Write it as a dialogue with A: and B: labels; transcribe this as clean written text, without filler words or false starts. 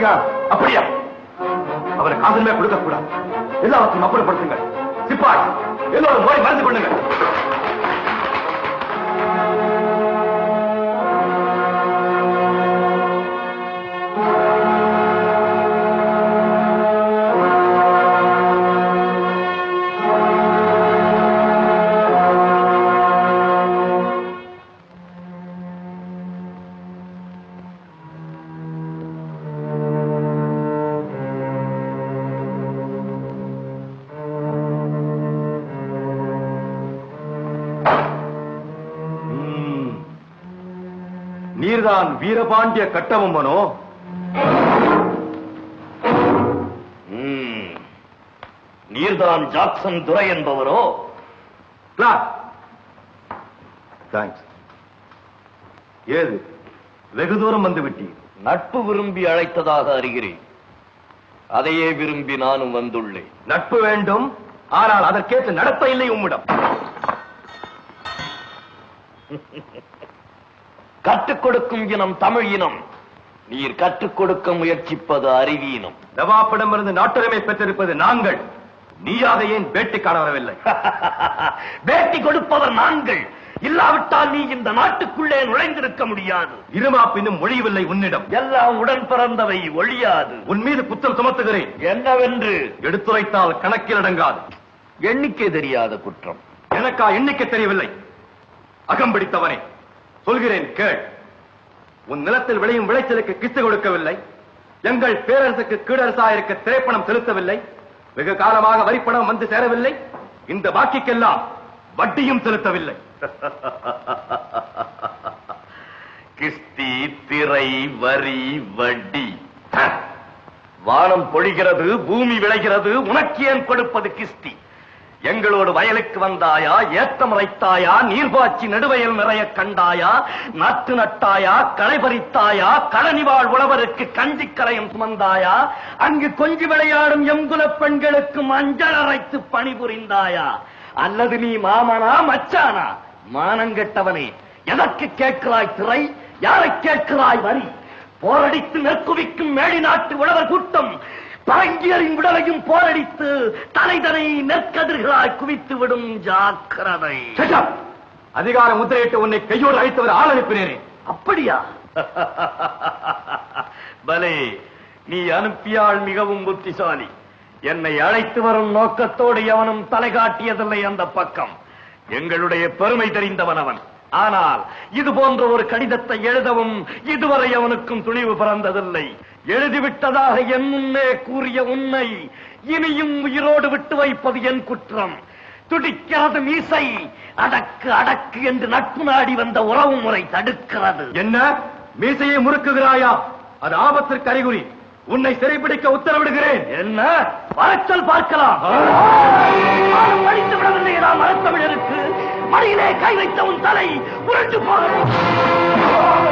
A: அதிகாரம். அப்படியா? அவரை காதலுமே கொடுக்க கூடாது. எல்லாவற்றையும் அப்புறப்படுத்துங்கள். சிப்பாய், எல்லோரும் நோய் மறந்து கொள்ளுங்கள். நீர்தான் வீரபாண்டிய கட்டபொம்மனோ? நீர்தான் ஜாக்சன் துரை என்பவரோ? தேங்க்ஸ். ஏது வெகு தூரம் வந்து விட்டீர்?
B: நட்பு விரும்பி அழைத்ததாக அறிகிறேன். அதையே விரும்பி நானும் வந்துள்ளேன்.
A: நட்பு வேண்டும், ஆனால் அதற்கேற்ற நடத்த இல்லை உம்மிடம்.
B: கற்றுக் கொடுக்கும் இனம் தமிழ் இனம். நீர் கற்றுக் கொடுக்க முயற்சிப்பது அறிவீனம்.
A: நவாப்பிடமிருந்து நாட்டுரிமை பெற்றிருப்பது நாங்கள். நீயாக ஏன் பேட்டி காண வரவில்லை?
B: பேட்டி கொடுப்பவர் நாங்கள். இல்லாவிட்டால் நீ இந்த நாட்டுக்குள்ளே நுழைந்திருக்க முடியாது.
A: இருமாப்பினும் ஒழியவில்லை உன்னிடம்.
B: எல்லாம் உடன் பிறந்தவை, ஒழியாது.
A: உன் மீது குற்றம் சுமத்துகிறேன்.
B: என்னவென்று
A: எடுத்துரைத்தால் கணக்கில் அடங்காது.
B: எண்ணிக்கை தெரியாத குற்றம்.
A: எனக்கா எண்ணிக்கை தெரியவில்லை? அகம்பிடித்தவனே, சொல்கிறேன் கேள். உன் நிலத்தில் விளையும் விளைச்சலுக்கு கிஸ்து கொடுக்கவில்லை. எங்கள் பேரரசுக்கு கீழரசாயிருக்க திரைப்பணம் செலுத்தவில்லை. வெகு காலமாக வரிப்பணம் வந்து சேரவில்லை. இந்த பாக்கிக்கெல்லாம் வட்டியும் செலுத்தவில்லை.
B: கிஸ்தி, திரை, வரி, வட்டி. வானம் பொழிகிறது, பூமி விளைகிறது, உனக்கு ஏன் கொடுப்பது கிஸ்தி? எங்களோடு வயலுக்கு வந்தாயா? ஏற்றம் அரைத்தாயா? நீர்பாய்ச்சி நடுவயல் நிறைய கண்டாயா? நாட்டு நட்டாயா? களை பறித்தாயா? களனிவாழ் உழவருக்கு கஞ்சி கலையம் சுமந்தாயா? அங்கு கொஞ்சி விளையாடும் எங்குல பெண்களுக்கு மஞ்சள் அரைத்து பணிபுரிந்தாயா? அல்லது நீ மாமனா மச்சானா? மானங்கெட்டவனே, எதற்கு கேட்கிறாய் திரை? யாரை கேட்கிறாய் வரி? போரடித்து நெற்குவிக்கும் மேடி நாட்டு உழவர் கூட்டம் பரங்கியரின் விடலையும் போரடித்து தலைதனை நெற்கதிர்களாய் குவித்து விடும். ஜாக்கிரதை.
A: அதிகார முத்திரையிட்டு உன்னை கையோடு அழைத்தவர் ஆள் அனுப்பினேனே.
B: அப்படியா? பலே, நீ அனுப்பியால் மிகவும் புத்திசாலி. என்னை அழைத்து வரும் நோக்கத்தோடு எவனும் தலை காட்டியதில்லை அந்த பக்கம். எங்களுடைய பெருமை தெரிந்தவன் அவன். ஆனால் இது போன்ற ஒரு கடிதத்தை எழுதவும் இதுவரை அவனுக்கும் துணிவு பிறந்ததில்லை. எழுதிவிட்டதாக என் முன்னே கூறிய உன்னை இனியும் உயிரோடு விட்டு வைப்பது என் குற்றம். துடிக்கிறது மீசை. அடக்கு அடக்கு என்று நட்பு நாடி வந்த உறவு முறை தடுக்கிறது.
A: என்ன மீசையை முறுக்குகிறாயா? அது ஆபத்திற்கு அறிகுறி. உன்னை சிறைப்பிடிக்க உத்தரவிடுகிறேன்.
B: என்ன வரச்சல் பார்க்கலாம். படித்து விடவில்லை மரத்தமிழருக்கு. மடியிலே கை வைத்த உன் தலை உருண்டு போகும்.